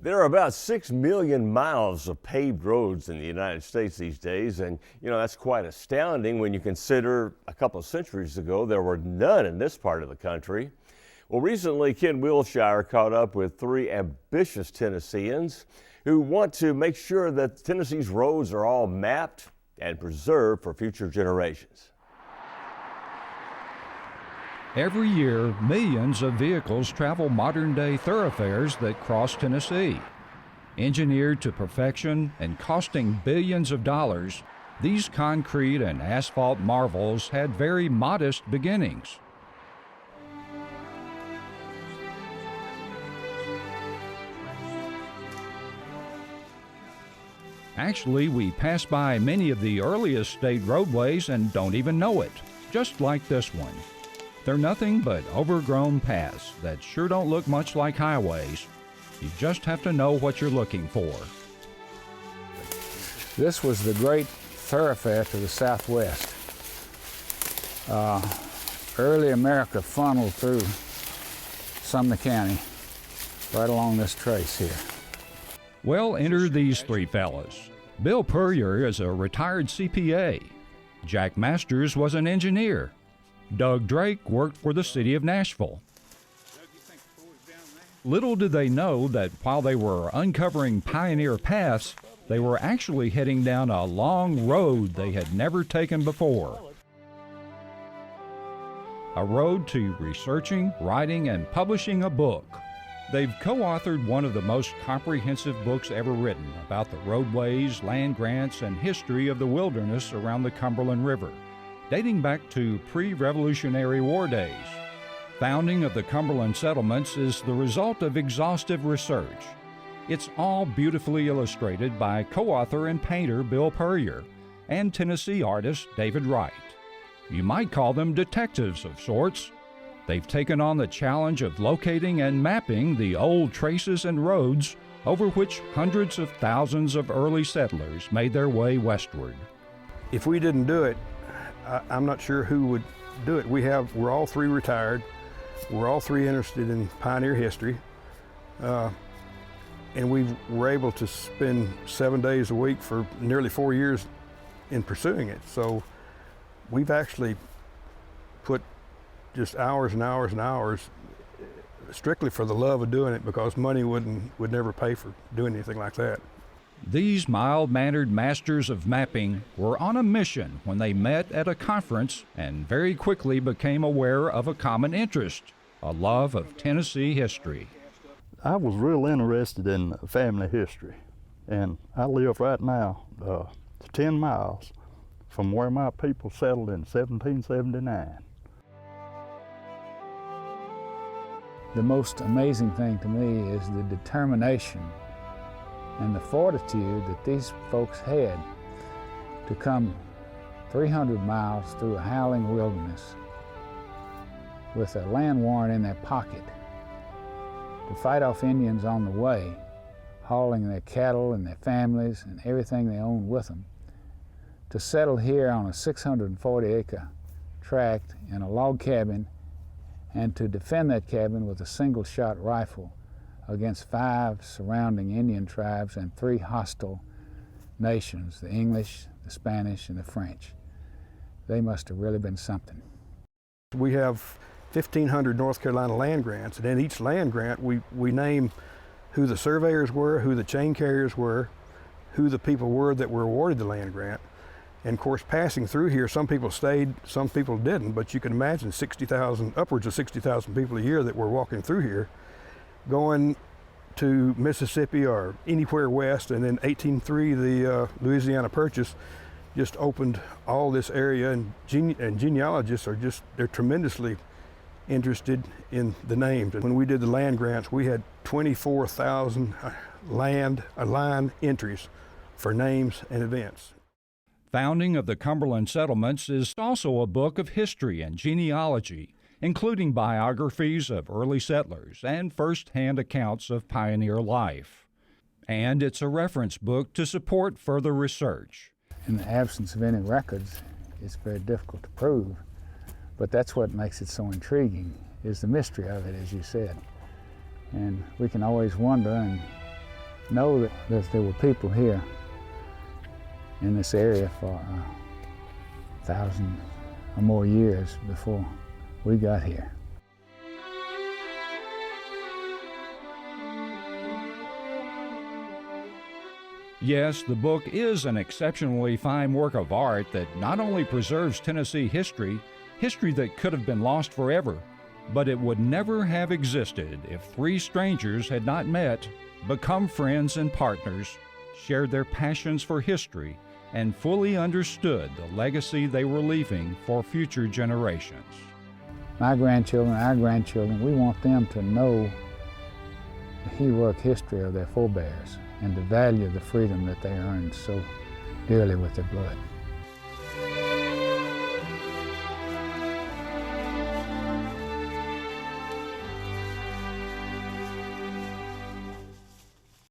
There are about 6 million miles of paved roads in the United States these days, and that's quite astounding when you consider a couple of centuries ago there were none in this part of the country. Well, recently Ken Wilshire caught up with 3 ambitious Tennesseans who want to make sure that Tennessee's roads are all mapped and preserved for future generations. Every year, millions of vehicles travel modern-day thoroughfares that cross Tennessee. Engineered to perfection and costing billions of dollars, these concrete and asphalt marvels had very modest beginnings. Actually, we pass by many of the earliest state roadways and don't even know it, just like this one. They're nothing but overgrown paths that sure don't look much like highways. You just have to know what you're looking for. This was the great thoroughfare to the southwest. Early America funneled through Sumner County right along this trace here. Well, enter these 3 fellas. Bill Puryear is a retired CPA. Jack Masters was an engineer. Doug Drake worked for the city of Nashville. Little did they know that while they were uncovering pioneer paths, they were actually heading down a long road they had never taken before. A road to researching, writing, and publishing a book. They've co-authored one of the most comprehensive books ever written about the roadways, land grants, and history of the wilderness around the Cumberland River, dating back to pre-Revolutionary War days. Founding of the Cumberland Settlements is the result of exhaustive research. It's all beautifully illustrated by co-author and painter Bill Puryear and Tennessee artist David Wright. You might call them detectives of sorts. They've taken on the challenge of locating and mapping the old traces and roads over which hundreds of thousands of early settlers made their way westward. If we didn't do it, I'm not sure who would do it. We're all 3 retired. We're all 3 interested in pioneer history. And we were able to spend 7 days a week for nearly 4 years in pursuing it. So we've actually put just hours and hours and hours strictly for the love of doing it, because money would never pay for doing anything like that. These mild-mannered masters of mapping were on a mission when they met at a conference and very quickly became aware of a common interest, a love of Tennessee history. I was real interested in family history, and I live right now 10 miles from where my people settled in 1779. The most amazing thing to me is the determination and the fortitude that these folks had to come 300 miles through a howling wilderness with a land warrant in their pocket to fight off Indians on the way, hauling their cattle and their families and everything they owned with them, to settle here on a 640-acre tract in a log cabin, and to defend that cabin with a single-shot rifle against 5 surrounding Indian tribes and 3 hostile nations, the English, the Spanish, and the French. They must have really been something. We have 1,500 North Carolina land grants, and in each land grant we name who the surveyors were, who the chain carriers were, who the people were that were awarded the land grant. And of course, passing through here, some people stayed, some people didn't, but you can imagine 60,000, upwards of 60,000 people a year that were walking through here, going to Mississippi or anywhere west. And then 1803, the Louisiana Purchase just opened all this area, and genealogists are they're tremendously interested in the names. And when we did the land grants, we had 24,000 line entries for names and events. Founding of the Cumberland Settlements is also a book of history and genealogy, including biographies of early settlers and first-hand accounts of pioneer life. And it's a reference book to support further research. In the absence of any records, it's very difficult to prove, but that's what makes it so intriguing, is the mystery of it, as you said. And we can always wonder and know that there were people here in this area for 1,000 or more years before we got here. Yes, the book is an exceptionally fine work of art that not only preserves Tennessee history that could have been lost forever, but it would never have existed if three strangers had not met, become friends and partners, shared their passions for history, and fully understood the legacy they were leaving for future generations. My grandchildren, our grandchildren, we want them to know the heroic history of their forebears and to value the freedom that they earned so dearly with their blood.